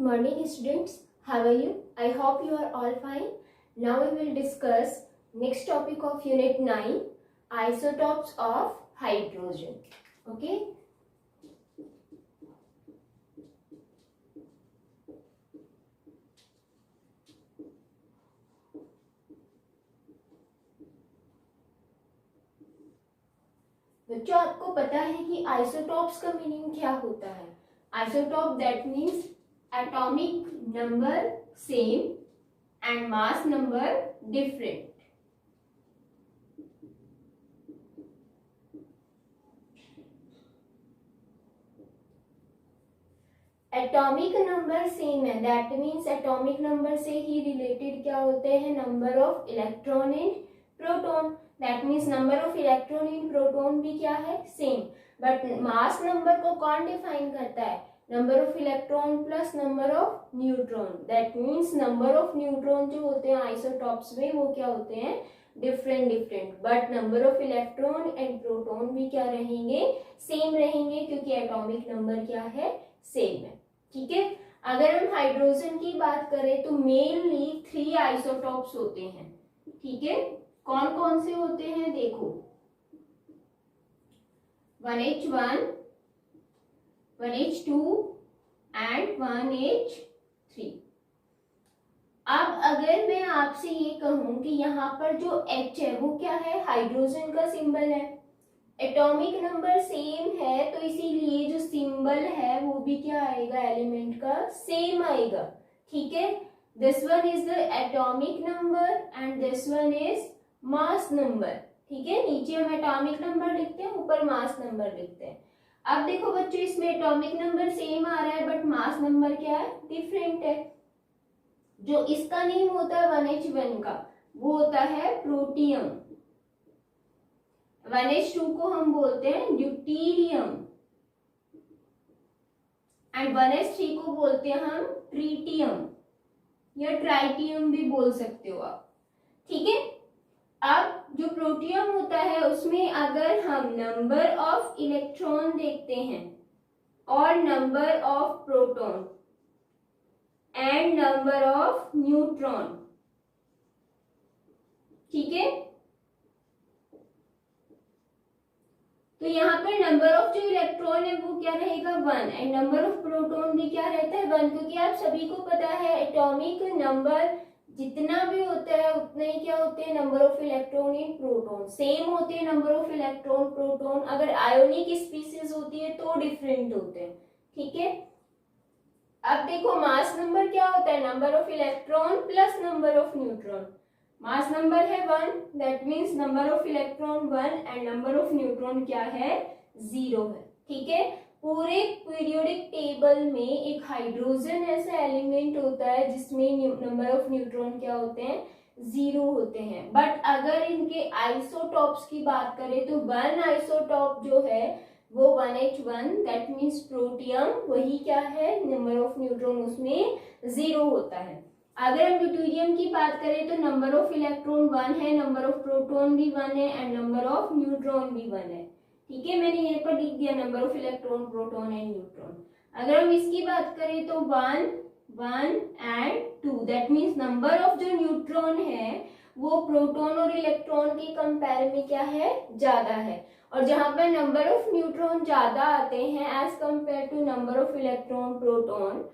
morning students. How are you? I hope you are all fine. Now we will discuss next topic of unit 9, isotopes of hydrogen. Okay. बच्चों आपको पता है कि isotopes का meaning क्या होता है? Isotope that means atomic number same and mass number different. Atomic number same है दैट मीन्स एटॉमिक नंबर से ही रिलेटेड क्या होते हैं? Number of electron and proton. That means number of electron in proton भी क्या है? सेम. बट मास नंबर को कौन डिफाइन करता है? Number of electron plus number of neutron. That means number of neutron जो होते हैं आइसोटॉप्स में वो क्या होते हैं? Different. But number of electron and proton भी क्या रहेंगे? सेम रहेंगे, क्योंकि एटॉमिक नंबर क्या है? सेम है. ठीक है. अगर हम हाइड्रोजन की बात करें तो मेनली 3 आइसोटॉप्स होते हैं. ठीक है. कौन कौन से होते हैं? देखो, 1H1, 1H2 एंड 1H3. अब अगर मैं आपसे ये कहूं कि यहाँ पर जो H है वो क्या है? हाइड्रोजन का सिंबल है. एटॉमिक नंबर सेम है तो इसीलिए जो सिंबल है वो भी क्या आएगा? एलिमेंट का सेम आएगा. ठीक है. This one is the atomic number and this one is mass number. ठीक है. नीचे हम एटॉमिक नंबर लिखते हैं, ऊपर मास नंबर लिखते हैं. अब देखो बच्चों, इसमें एटॉमिक नंबर सेम आ रहा है बट मास नंबर क्या है? डिफरेंट है. जो इसका नेम होता है 1H1 का वो होता है प्रोटियम. 1H2 को हम बोलते हैं ड्यूटीरियम एंड 1H3 को बोलते हैं हम ट्रीटियम या ट्राइटियम भी बोल सकते हो आप. ठीक है. अब जो प्रोटियम होता है उसमें अगर हम नंबर ऑफ इलेक्ट्रॉन देखते हैं और number of proton and number of neutron. ठीक है. तो यहाँ पर नंबर ऑफ जो इलेक्ट्रॉन है वो क्या रहेगा? 1 एंड नंबर ऑफ प्रोटॉन भी क्या रहता है? 1, क्योंकि आप सभी को पता है एटॉमिक नंबर जितना भी होता है उतना ही क्या होते हैं? Number of electron in proton same होते हैं. नंबर ऑफ इलेक्ट्रॉन प्रोटॉन अगर आयोनिक स्पीसीज होती है तो डिफरेंट होते हैं. ठीक है. अब देखो मास नंबर क्या होता है? Number of electron plus number of neutron. Mass number है 1 that means number of electron 1 and number of neutron क्या है? 0 है. ठीक है. पूरे पीरियोडिक टेबल में एक हाइड्रोजन ऐसा एलिमेंट होता है जिसमें नंबर ऑफ न्यूट्रॉन क्या होते हैं? 0 होते हैं. बट अगर इनके आइसोटॉप्स की बात करें तो 1 आइसोटॉप जो है वो 1H1 दैट मीन्स प्रोटियम, वही क्या है? नंबर ऑफ न्यूट्रॉन उसमें 0 होता है. अगर हम ड्यूटेरियम की बात करें तो नंबर ऑफ इलेक्ट्रॉन 1 है, नंबर ऑफ प्रोटॉन भी 1 है एंड नंबर ऑफ न्यूट्रॉन भी 1 है. ठीक है. मैंने यहाँ पर लिख दिया number of electron, proton and neutron. अगर हम इसकी बात करें तो 1, 1 and 2 that means number of जो न्यूट्रॉन है वो प्रोटॉन और इलेक्ट्रॉन के कंपेयर में क्या है? ज्यादा है. और जहां पर नंबर ऑफ न्यूट्रॉन ज्यादा आते हैं as compare to number of electron proton,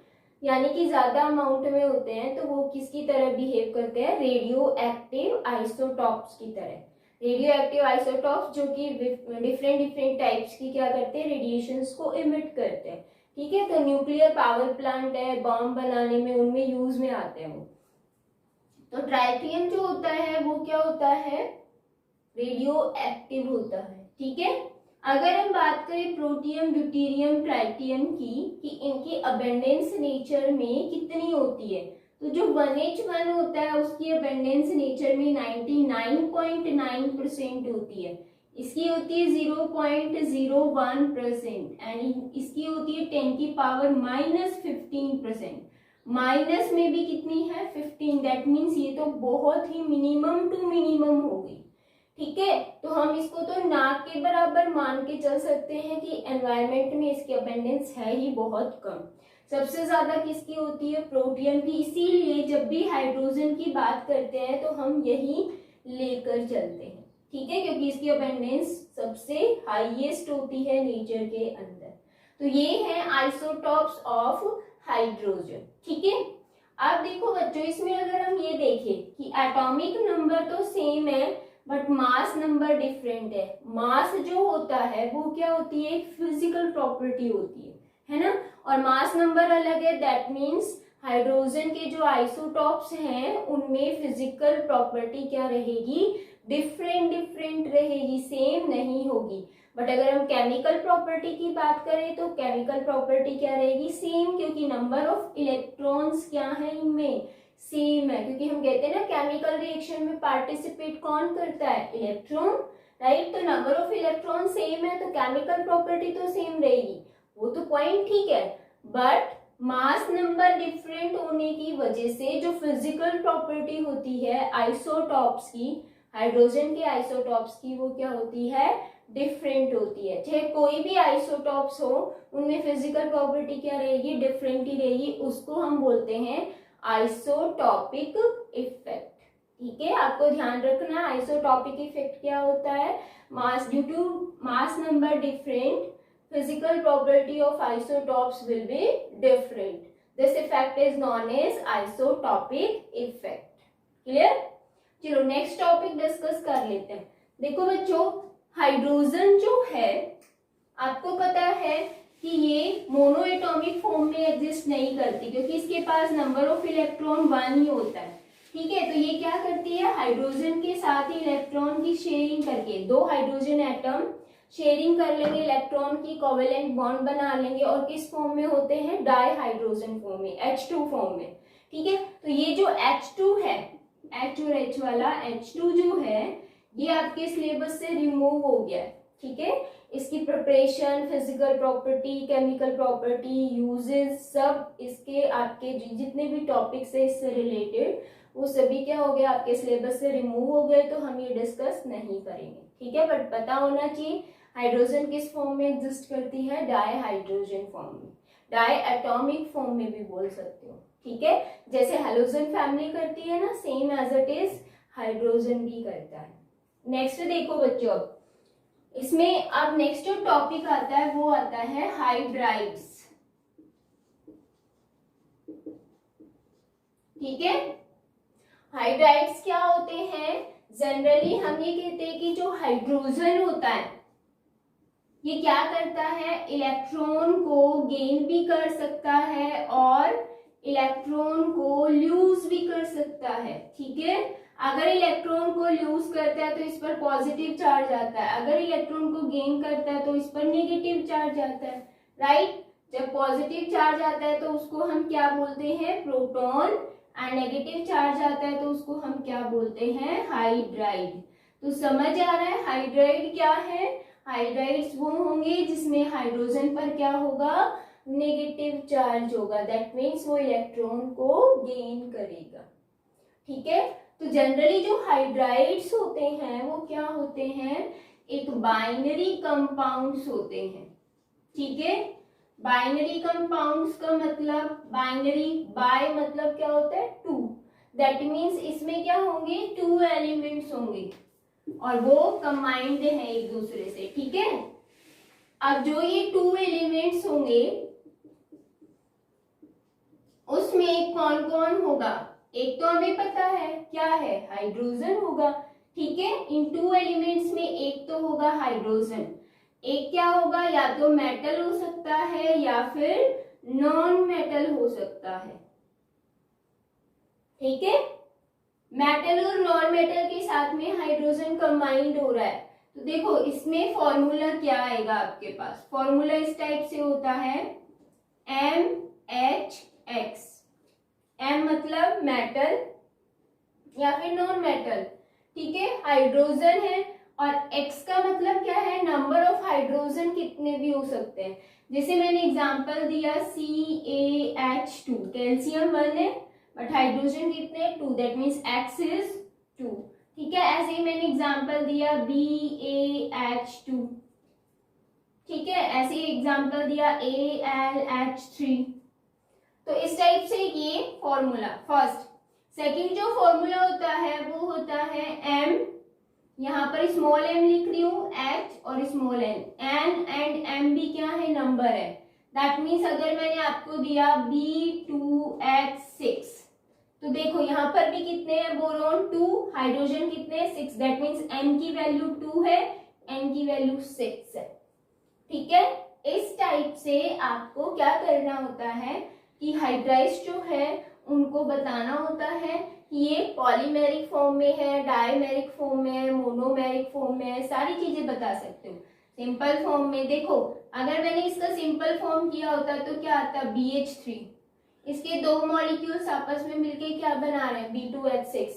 यानी कि ज्यादा अमाउंट में होते हैं, तो वो किसकी तरह बिहेव करते हैं? रेडियो एक्टिव आइसोटॉप्स की तरह. रेडियो एक्टिव आइसोटॉप्स जो कि डिफरेंट टाइप्स की क्या करते हैं? रेडिएशंस को इमिट करते हैं. ठीक है. तो न्यूक्लियर पावर प्लांट है, बॉम्ब बनाने में उनमें यूज में आते हैं वो. तो ट्राइटियम जो होता है वो क्या होता है? रेडियो एक्टिव होता है. ठीक है. अगर हम बात करें प्रोटियम, ड्यूटेरियम, ट्राइटियम की कि इनकी अबेंडेंस नेचर में कितनी होती है, तो जो 1H1 होता है उसकी अबेंडेंस नेचर में 99.9% होती है. इसकी होती है 0.01% एंड इसकी होती है 10 की पावर -15%. माइनस में भी कितनी है? 15. दैट मीन्स ये तो बहुत ही मिनिमम टू मिनिमम हो गई. ठीक है. तो हम इसको तो ना के बराबर मान के चल सकते हैं कि एनवायरमेंट में इसकी अबेंडेंस है ही बहुत कम. सबसे ज्यादा किसकी होती है, प्रोटियम की। इसीलिए जब भी हाइड्रोजन की बात करते हैं तो हम यही लेकर चलते हैं, ठीक है, क्योंकि इसकी अबंडेंस सबसे हाईएस्ट होती है नेचर के अंदर। तो ये है आइसोटॉप्स ऑफ हाइड्रोजन, ठीक है। अब देखो बच्चों, इसमें अगर हम ये देखें कि एटॉमिक नंबर तो सेम है बट मास नंबर डिफरेंट है। मास जो होता है वो क्या होती है, एक फिजिकल प्रॉपर्टी होती है ना, और मास नंबर अलग है। दैट मीन्स हाइड्रोजन के जो आइसोटॉप्स हैं उनमें फिजिकल प्रॉपर्टी क्या रहेगी, डिफरेंट रहेगी, सेम नहीं होगी। बट अगर हम केमिकल प्रॉपर्टी की बात करें तो केमिकल प्रॉपर्टी क्या रहेगी, सेम, क्योंकि नंबर ऑफ इलेक्ट्रॉन्स क्या है इनमें, सेम है। क्योंकि हम कहते हैं ना केमिकल रिएक्शन में पार्टिसिपेट कौन करता है, इलेक्ट्रॉन, राइट। तो नंबर ऑफ इलेक्ट्रॉन सेम है तो केमिकल प्रॉपर्टी तो सेम रहेगी, वो तो पॉइंट ठीक है। बट मास नंबर डिफरेंट होने की वजह से जो फिजिकल प्रॉपर्टी होती है आइसोटॉप्स की, हाइड्रोजन के आइसोटॉप्स की, वो क्या होती है, डिफरेंट होती है। चाहे कोई भी आइसोटॉप्स हो उनमें फिजिकल प्रॉपर्टी क्या रहेगी, डिफरेंट ही रहेगी। उसको हम बोलते हैं आइसोटॉपिक इफेक्ट, ठीक है। आपको ध्यान रखना आइसोटॉपिक इफेक्ट क्या होता है, mass due to mass number different, physical property of isotopes will be different. This effect is known as isotopic effect. Clear? चलो नेक्स्ट टॉपिक डिस्कस कर लेते हैं। देखो बच्चों, हाइड्रोजन जो है आपको पता है कि ये मोनो एटॉमिक फॉर्म में एग्जिस्ट नहीं करती, क्योंकि इसके पास नंबर ऑफ इलेक्ट्रॉन 1 ही होता है, ठीक है। तो ये क्या करती है, हाइड्रोजन के साथ ही इलेक्ट्रॉन की शेयरिंग करके, दो हाइड्रोजन एटम शेयरिंग कर लेंगे, इलेक्ट्रॉन की कोवेलेंट बॉन्ड बना लेंगे, और किस फॉर्म में होते हैं, डाई हाइड्रोजन फॉर्म में, H2 फॉर्म में, ठीक है। तो ये जो H2 है, H और H वाला H2 जो है ये आपके सिलेबस से रिमूव हो गया है, ठीक है। इसकी preparation, physical property, chemical property, uses, सब इसके आपके जितने भी टॉपिक्स है इससे रिलेटेड वो सभी क्या हो गया, आपके सिलेबस से रिमूव हो गए, तो हम ये डिस्कस नहीं करेंगे, ठीक है। बट पता होना चाहिए हाइड्रोजन किस फॉर्म में एग्जिस्ट करती है, डाई हाइड्रोजन फॉर्म में, डाई एटॉमिक फॉर्म में भी बोल सकते हो, ठीक है। जैसे हेलोजन फैमिली करती है ना, same as it is hydrogen भी करता है। नेक्स्ट देखो बच्चों, इसमें अब नेक्स्ट जो टॉपिक आता है वो आता है हाइड्राइड्स, ठीक है। हाइड्राइड्स क्या होते हैं, जनरली हम ये कहते हैं कि जो हाइड्रोजन होता है ये क्या करता है, इलेक्ट्रॉन को गेन भी कर सकता है और इलेक्ट्रॉन को लूज भी कर सकता है, ठीक है। अगर इलेक्ट्रॉन को लूज करता है तो इस पर पॉजिटिव चार्ज आता है, अगर इलेक्ट्रॉन को गेन करता है तो इस पर नेगेटिव चार्ज आता है, राइट। जब पॉजिटिव चार्ज आता है तो उसको हम क्या बोलते हैं, प्रोटॉन, एंड नेगेटिव चार्ज आता है तो उसको हम क्या बोलते हैं, हाइड्राइड। तो समझ आ रहा है हाइड्राइड क्या है, हाइड्राइड्स वो होंगे जिसमें हाइड्रोजन पर क्या होगा, नेगेटिव चार्ज होगा, दैट मीन्स वो इलेक्ट्रॉन को गेन करेगा, ठीक है। तो जनरली जो हाइड्राइड्स होते हैं वो क्या होते हैं, एक बाइनरी कंपाउंड्स होते हैं, ठीक है। बाइनरी कंपाउंड्स का मतलब, बाइनरी, बाय मतलब क्या होता है, 2, दैट मीन्स इसमें क्या होंगे, 2 एलिमेंट्स होंगे और वो कंबाइंड है एक दूसरे से, ठीक है। अब जो ये 2 एलिमेंट्स होंगे उसमें कौन कौन होगा, एक तो हमें पता है क्या है, हाइड्रोजन होगा, ठीक है। इन 2 एलिमेंट्स में एक तो होगा हाइड्रोजन, एक क्या होगा, या तो मेटल हो सकता है या फिर नॉन मेटल हो सकता है, ठीक है। मेटल और नॉन मेटल के साथ में हाइड्रोजन कंबाइंड हो रहा है, तो देखो इसमें फॉर्मूला क्या आएगा आपके पास, फॉर्मूला इस टाइप से होता है MHX, M मतलब मेटल या फिर नॉन मेटल, ठीक है, हाइड्रोजन है, और X का मतलब क्या है, नंबर ऑफ हाइड्रोजन कितने भी हो सकते हैं। जैसे मैंने एग्जांपल दिया CaH2, कैल्शियम 1 है बट हाइड्रोजन कितने, 2, दैट मीन्स X इज 2, ठीक है। ऐसे ही मैंने एग्जांपल दिया BaH2, ठीक है, ऐसे ही एग्जांपल दिया AlH3, तो इस टाइप से ये फॉर्मूला फर्स्ट। सेकंड जो फॉर्मूला होता है वो होता है m, यहाँ पर स्मॉल m लिख रही हूँ, h और स्मॉल n एंड m भी क्या है, नंबर है। दैट मीन्स अगर मैंने आपको दिया B2H6, तो देखो यहाँ पर भी कितने हैं बोरॉन 2, हाइड्रोजन कितने 6, दैट मीन्स m की वैल्यू 2 है, n की वैल्यू 6 है। ठीक है, इस टाइप से आपको क्या करना होता है कि हाइड्राइड्स जो है उनको बताना होता है कि ये पॉलीमेरिक फॉर्म में है, डायमेरिक फॉर्म में है, मोनोमेरिक फॉर्म में है, सारी चीजें बता सकते हो। सिंपल फॉर्म में देखो, अगर मैंने इसका सिंपल फॉर्म किया होता तो क्या आता, BH3, इसके दो मॉलिक्यूल्स आपस में मिलके क्या बना रहे हैं, B2H6।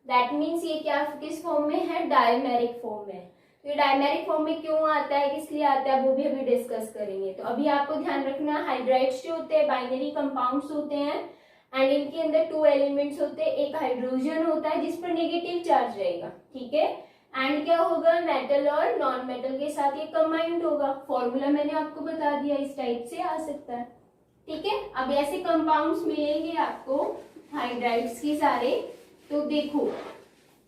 दैट मीन्स ये क्या किस फॉर्म में है, डायमेरिक फॉर्म में। तो ये डायमेरिक फॉर्म में क्यों आता है, किस लिए आता है, वो भी अभी डिस्कस करेंगे। तो अभी आपको ध्यान रखना, हाइड्राइड्स जो होते हैं बाइनरी कंपाउंड्स होते हैं एंड इनके अंदर 2 एलिमेंट्स होते हैं, एक हाइड्रोजन होता है जिस पर नेगेटिव चार्ज रहेगा, ठीक है, एंड क्या होगा, मेटल और नॉन मेटल के साथ ये कंबाइंड होगा। फॉर्मूला मैंने आपको बता दिया, इस टाइप से आ सकता है। ठीक है, अब ऐसे कंपाउंड्स मिलेंगे आपको हाइड्राइड्स के सारे। तो देखो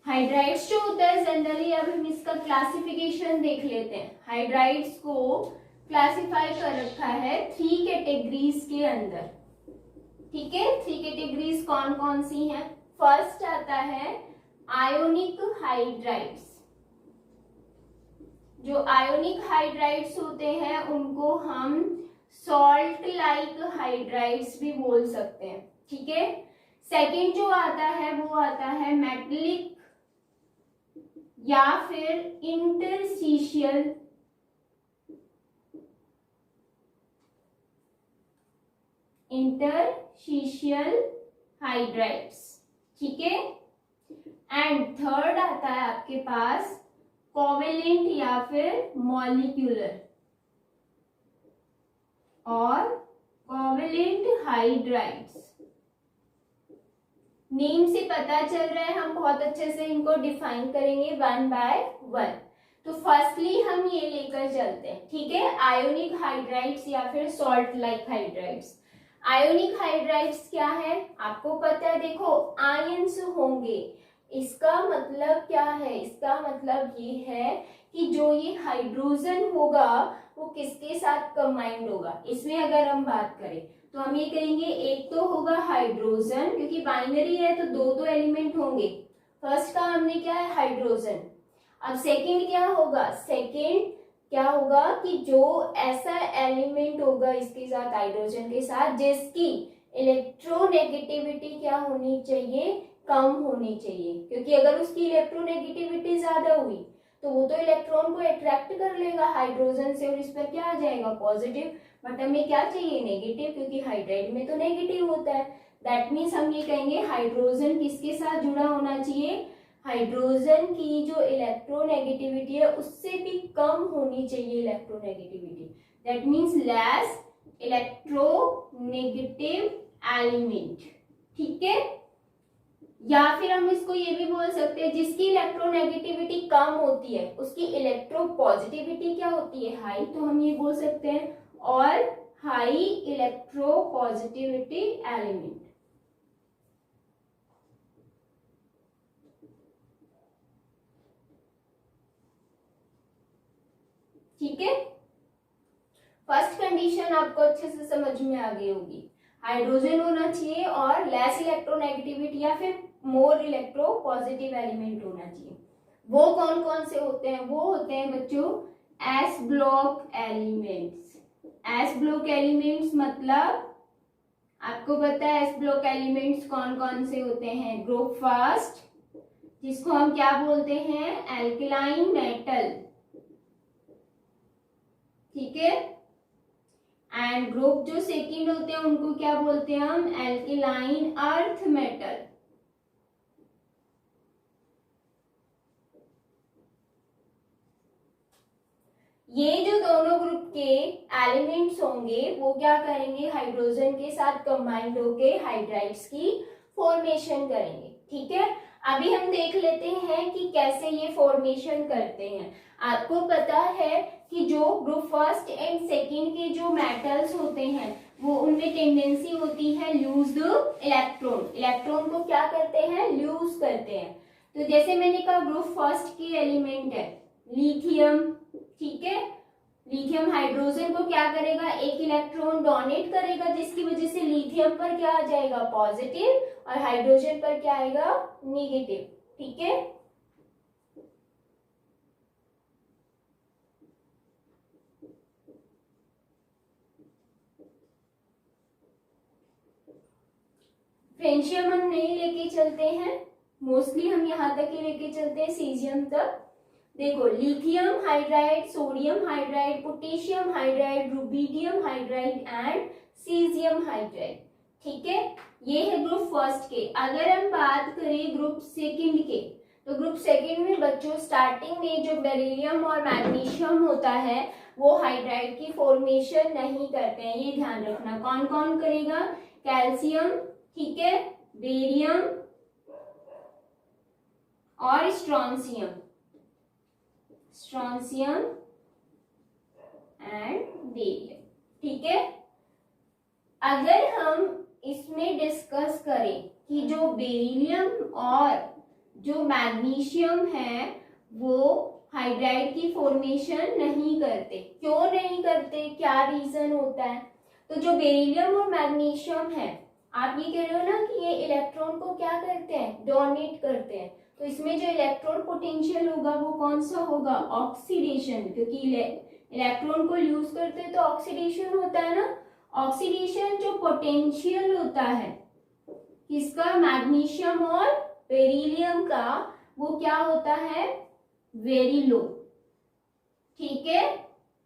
हाइड्राइड्स जो होता है जनरली, अब हम इसका क्लासिफिकेशन देख लेते हैं। हाइड्राइड्स को क्लासिफाई कर रखा है 3 कैटेगरीज के अंदर। ठीक है, 3 कैटेगरीज कौन कौन सी हैं। फर्स्ट आता है आयोनिक हाइड्राइड्स। जो आयोनिक हाइड्राइड्स होते हैं उनको हम सॉल्ट लाइक हाइड्राइड्स भी बोल सकते हैं। ठीक है, सेकंड जो आता है वो आता है मेटलिक या फिर इंटरस्टिशियल हाइड्राइड्स। ठीक है, एंड थर्ड आता है आपके पास कोवेलेंट या फिर मॉलिक्यूलर और कोवेलेंट हाइड्राइड्स। नेम से पता चल रहा है, हम बहुत अच्छे से इनको डिफाइन करेंगे 1 बाय 1। तो फर्स्टली हम ये लेकर चलते हैं। ठीक है, आयोनिक हाइड्राइड्स या फिर salt like hydrides. Ionic hydrides क्या है आपको पता है, देखो आयंस होंगे। इसका मतलब क्या है, इसका मतलब ये है कि जो ये हाइड्रोजन होगा वो किसके साथ कंबाइंड होगा। इसमें अगर हम बात करें तो हम ये कहेंगे एक तो होगा हाइड्रोजन, क्योंकि बाइनरी है तो दो एलिमेंट होंगे। फर्स्ट का हमने क्या है, हाइड्रोजन। अब सेकंड क्या होगा, सेकंड क्या होगा कि जो ऐसा एलिमेंट होगा इसके साथ, हाइड्रोजन के साथ, जिसकी इलेक्ट्रोनेगेटिविटी क्या होनी चाहिए, कम होनी चाहिए। क्योंकि अगर उसकी इलेक्ट्रोनेगेटिविटी ज्यादा हुई तो वो तो इलेक्ट्रॉन को अट्रैक्ट कर लेगा हाइड्रोजन से और इस पर क्या आ जाएगा, पॉजिटिव। बट हमें क्या चाहिए, नेगेटिव, क्योंकि हाइड्राइड में तो नेगेटिव होता है। दैट मीन्स हम ये कहेंगे हाइड्रोजन किसके साथ जुड़ा होना चाहिए, हाइड्रोजन की जो इलेक्ट्रोनेगेटिविटी है उससे भी कम होनी चाहिए electronegativity. That means less electronegative element. ठीक है, या फिर हम इसको ये भी बोल सकते हैं जिसकी इलेक्ट्रोनेगेटिविटी कम होती है उसकी इलेक्ट्रोपॉजिटिविटी क्या होती है, हाई। तो हम ये बोल सकते हैं और हाई इलेक्ट्रोपॉजिटिविटी एलिमेंट। ठीक है, फर्स्ट कंडीशन आपको अच्छे से समझ में आ गई होगी, हाइड्रोजन होना चाहिए और लेस इलेक्ट्रोनेगेटिविटी या फिर मोर इलेक्ट्रो पॉजिटिव एलिमेंट होना चाहिए। वो कौन कौन से होते हैं, वो होते हैं बच्चों S block elements. S block elements मतलब आपको पता है एस ब्लॉक एलिमेंट्स कौन कौन से होते हैं, ग्रुप फर्स्ट जिसको हम क्या बोलते हैं, एल्कलाइन मेटल। ठीक है, एंड ग्रुप जो सेकंड होते हैं उनको क्या बोलते हैं हम, एल्किलाइन अर्थ मेटल। ये जो दोनों ग्रुप के एलिमेंट्स होंगे वो क्या करेंगे, हाइड्रोजन के साथ कंबाइंड होके हाइड्राइड्स की फॉर्मेशन करेंगे। ठीक है, अभी हम देख लेते हैं कि कैसे ये फॉर्मेशन करते हैं। आपको पता है कि जो ग्रुप फर्स्ट एंड सेकंड के जो मेटल्स होते हैं वो उनमें टेंडेंसी होती है लूज द इलेक्ट्रॉन, इलेक्ट्रॉन को क्या करते हैं, लूज करते हैं। तो जैसे मैंने कहा ग्रुप फर्स्ट के एलिमेंट है लिथियम, ठीक है, लिथियम हाइड्रोजन को क्या करेगा, एक इलेक्ट्रॉन डोनेट करेगा, जिसकी वजह से लिथियम पर क्या आ जाएगा, पॉजिटिव, और हाइड्रोजन पर क्या आएगा, नेगेटिव, ठीक है। फ्रेंशियम हम नहीं लेके चलते हैं, मोस्टली हम यहाँ तक ही लेके चलते हैं, सीजियम तक। देखो lithium hydride, sodium hydride, potassium hydride, rubidium hydride and caesium hydride, ठीक है, ये है ग्रुप फर्स्ट के। अगर हम बात करें ग्रुप सेकंड के, तो ग्रुप सेकंड में बच्चों स्टार्टिंग में जो बेरिलियम और मैग्नीशियम होता है वो हाइड्राइड की फॉर्मेशन नहीं करते हैं, ये ध्यान रखना। कौन कौन करेगा, कैल्शियम, ठीक है, बेरियम और स्ट्रॉन्सियम, स्ट्रॉन्सियम एंड बेरियम, ठीक है। अगर हम इसमें डिस्कस करें कि जो बेरिलियम और जो मैग्नीशियम है वो हाइड्राइड की फॉर्मेशन नहीं करते, क्यों नहीं करते, क्या रीजन होता है। तो जो बेरिलियम और मैग्नीशियम है, आप ये कह रहे हो ना कि ये इलेक्ट्रॉन को क्या करते हैं, डोनेट करते हैं, तो इसमें जो इलेक्ट्रॉन पोटेंशियल होगा वो कौन सा होगा, ऑक्सीडेशन, क्योंकि इलेक्ट्रॉन को यूज करते हैं तो ऑक्सीडेशन होता है ना। ऑक्सीडेशन जो पोटेंशियल होता है किसका, मैग्नीशियम और बेरिलियम का, वो क्या होता है, वेरी लो, ठीक है।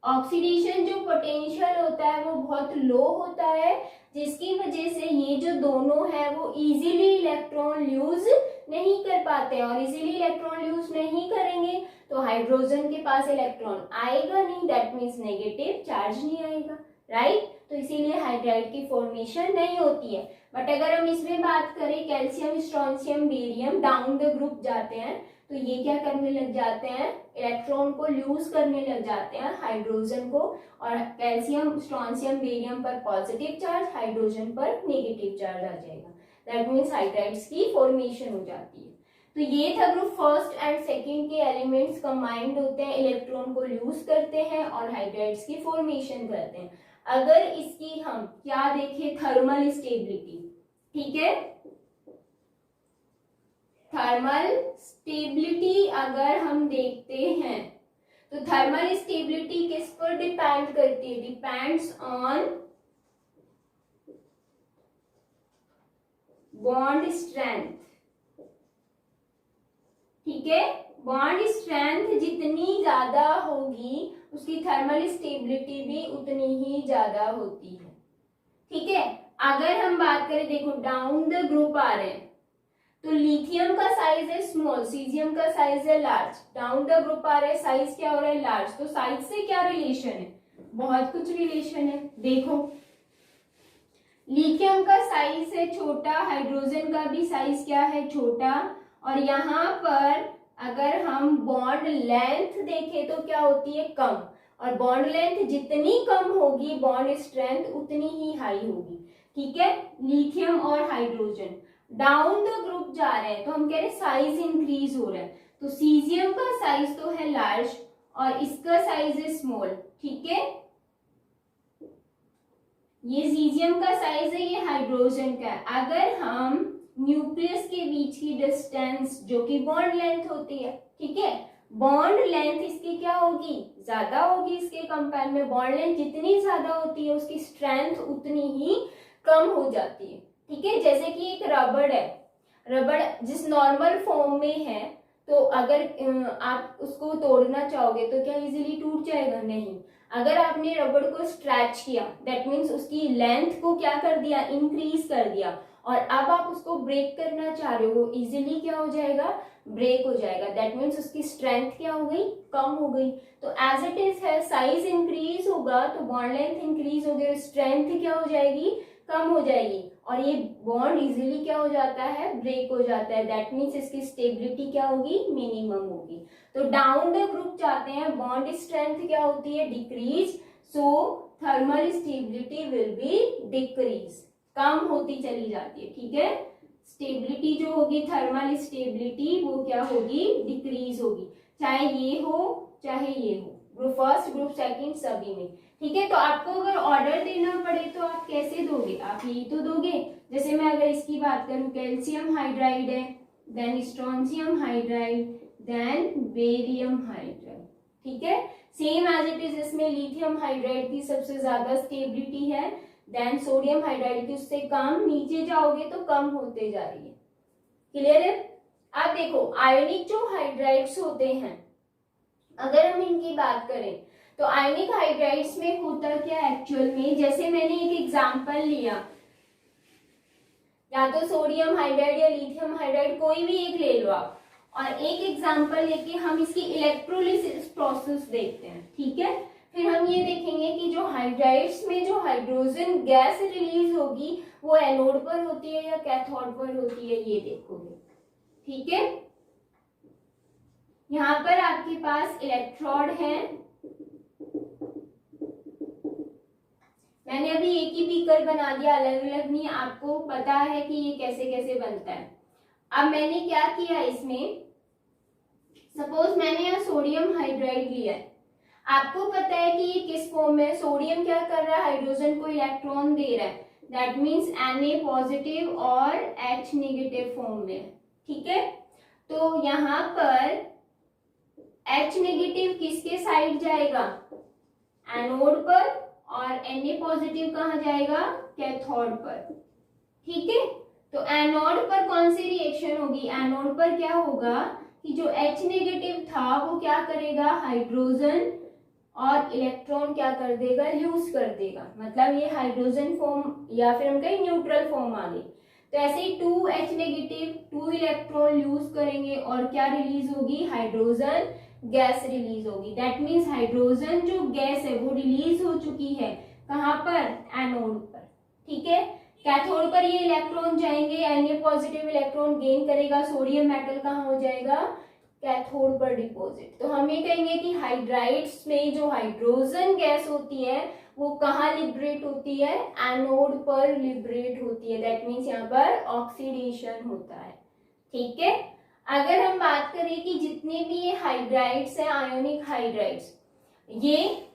ऑक्सीडेशन जो पोटेंशियल होता है वो बहुत लो होता है, जिसकी वजह से ये जो दोनों है वो इजीली इलेक्ट्रॉन यूज नहीं कर पाते, और इजीली इलेक्ट्रॉन यूज नहीं करेंगे तो हाइड्रोजन के पास इलेक्ट्रॉन आएगा नहीं, दैट मीन्स नेगेटिव चार्ज नहीं आएगा, राइट। तो इसीलिए हाइड्राइड की फॉर्मेशन नहीं होती है। बट अगर हम इसमें बात करें calcium, strontium, barium down the group जाते हैं तो ये क्या करने लग जाते हैं, इलेक्ट्रॉन को लूज करने लग जाते हैं हाइड्रोजन को, और कैल्शियम, स्ट्रॉन्सियम, बेरियम पर पॉजिटिव चार्ज, हाइड्रोजन पर नेगेटिव चार्ज आ जाएगा, दैट मीन्स हाइड्राइड्स की फॉर्मेशन हो जाती है। तो ये था ग्रुप फर्स्ट एंड सेकंड के एलिमेंट्स कंबाइंड होते हैं, इलेक्ट्रॉन को लूज करते हैं और हाइड्राइड्स की फॉर्मेशन करते हैं। अगर इसकी हम क्या देखें, थर्मल स्टेबिलिटी, ठीक है, थर्मल स्टेबिलिटी अगर हम देखते हैं तो थर्मल स्टेबिलिटी किस पर डिपेंड करती है, डिपेंड्स ऑन बॉन्ड स्ट्रेंथ, ठीक है। बॉन्ड स्ट्रेंथ जितनी ज्यादा होगी उसकी थर्मल स्टेबिलिटी भी उतनी ही ज्यादा होती है, ठीक है। अगर हम बात करें, देखो डाउन द ग्रुप आ रहे हैं तो लिथियम का साइज है स्मॉल, सीजियम का साइज है लार्ज, डाउन द ग्रुप आ रहे हैं साइज क्या हो रहा है, लार्ज, तो साइज से क्या रिलेशन है, बहुत कुछ रिलेशन है। देखो लिथियम का साइज है छोटा, हाइड्रोजन का भी साइज क्या है, छोटा, और यहाँ पर अगर हम बॉन्ड लेंथ देखें तो क्या होती है, कम, और बॉन्ड लेंथ जितनी कम होगी बॉन्ड स्ट्रेंथ उतनी ही हाई होगी, ठीक है। लिथियम और हाइड्रोजन डाउन द ग्रुप जा रहे हैं तो हम कह रहे हैं साइज इंक्रीज हो रहा है, तो सीजियम का साइज तो है लार्ज और इसका साइज है स्मॉल, ठीक है। ये सीजियम का साइज है, ये हाइड्रोजन का है। अगर हम न्यूक्लियस के बीच की डिस्टेंस जो कि बॉन्ड लेंथ होती है, ठीक है, बॉन्ड लेंथ इसकी क्या होगी, ज्यादा होगी इसके कंपेयर में, बॉन्ड लेंथ जितनी ज्यादा होती है उसकी स्ट्रेंथ उतनी ही कम हो जाती है, ठीक है। जैसे कि एक रबड़ है, रबड़ जिस नॉर्मल फॉर्म में है तो अगर आप उसको तोड़ना चाहोगे तो क्या इजीली टूट जाएगा, नहीं। अगर आपने रबड़ को स्ट्रेच किया दैट मीन्स उसकी लेंथ को क्या कर दिया, इंक्रीज कर दिया, और अब आप उसको ब्रेक करना चाह रहे हो, इजीली क्या हो जाएगा, ब्रेक हो जाएगा, दैट मीन्स उसकी स्ट्रेंथ क्या हो गई, कम हो गई। तो एज इट इज है, साइज इंक्रीज होगा तो बॉन्ड लेंथ इंक्रीज हो गई, स्ट्रेंथ क्या हो जाएगी, कम हो जाएगी, और ये बॉन्ड इजीली क्या हो जाता है, ब्रेक हो जाता है, दैट मीन्स इसकी स्टेबिलिटी क्या होगी, मिनिमम होगी। तो डाउन द ग्रुप जाते हैं, बॉन्ड स्ट्रेंथ क्या होती है, decrease, so thermal stability will be decrease, कम होती चली जाती है। ठीक है, स्टेबिलिटी जो होगी, थर्मल स्टेबिलिटी, वो क्या होगी, डिक्रीज होगी, चाहे ये हो चाहे ये हो, ग्रुप फर्स्ट ग्रुप सेकंड सभी में। ठीक है, तो आपको अगर ऑर्डर देना पड़े तो आप कैसे दोगे, आप यही तो दोगे। जैसे मैं अगर इसकी बात करूं, कैल्शियम हाइड्राइड है, then strontium hydride, then barium hydride. ठीक है, सेम एज इट इज इसमें लिथियम हाइड्राइड की सबसे ज्यादा स्टेबिलिटी है, देन सोडियम हाइड्राइड की उससे कम, नीचे जाओगे तो कम होते जा रही है। क्लियर है। अब देखो आयोनिक जो हाइड्राइड्स होते हैं, अगर हम इनकी बात करें तो आयोनिक हाइड्राइड्स में होता क्या एक्चुअल में, जैसे मैंने एक एग्जांपल लिया, या तो सोडियम हाइड्राइड या लिथियम हाइड्राइड, कोई भी एक ले लो आप, और एक एग्जांपल लेके हम इसकी इलेक्ट्रोलिसिस प्रोसेस देखते हैं। ठीक है, फिर हम ये देखेंगे कि जो हाइड्राइड्स में जो हाइड्रोजन गैस रिलीज होगी वो एनोड पर होती है या कैथोड पर होती है, ये देखोगे। ठीक है, यहाँ पर आपके पास इलेक्ट्रोड है, मैंने अभी एक ही बीकर बना दिया, अलग अलग नहीं, आपको पता है कि ये कैसे कैसे बनता है। अब मैंने क्या किया इसमें, सपोज मैंने यहाँ सोडियम हाइड्राइड लिया है, आपको पता है कि ये किस फॉर्म में, सोडियम क्या कर रहा है, हाइड्रोजन को इलेक्ट्रॉन दे रहा है, दैट मीन्स Na पॉजिटिव और H नेगेटिव फॉर्म में। ठीक है, तो यहाँ पर H नेगेटिव किसके साइड जाएगा, एनोड पर, और Na पॉजिटिव कहाँ जाएगा, कैथोड पर। ठीक है, तो एनोड पर कौन सी रिएक्शन होगी, एनोड पर क्या होगा कि जो H नेगेटिव था वो क्या करेगा, हाइड्रोजन और इलेक्ट्रॉन क्या कर देगा, यूज कर देगा, मतलब ये हाइड्रोजन फॉर्म या फिर हम कहें न्यूट्रल फॉर्म आ गई। तो ऐसे ही 2H नेगेटिव 2 इलेक्ट्रॉन यूज करेंगे और क्या रिलीज होगी, हाइड्रोजन गैस रिलीज होगी। दैट मीन्स हाइड्रोजन जो गैस है वो रिलीज हो चुकी है, कहाँ पर, एनोड पर। ठीक है, कैथोड पर ये इलेक्ट्रॉन जाएंगे, Na पॉजिटिव इलेक्ट्रॉन गेन करेगा, सोडियम मेटल कहाँ हो जाएगा, कैथोड पर डिपॉजिट। तो हम ये कहेंगे कि हाइड्राइड्स में जो हाइड्रोजन गैस होती है वो कहाँ लिबरेट होती है, एनोड पर लिबरेट होती है। दैट मीन्स यहाँ पर ऑक्सीडेशन होता है। ठीक है, अगर हम बात करें कि जितने भी ये हाइड्राइड्स हैं, आयोनिक हाइड्राइड्स, ये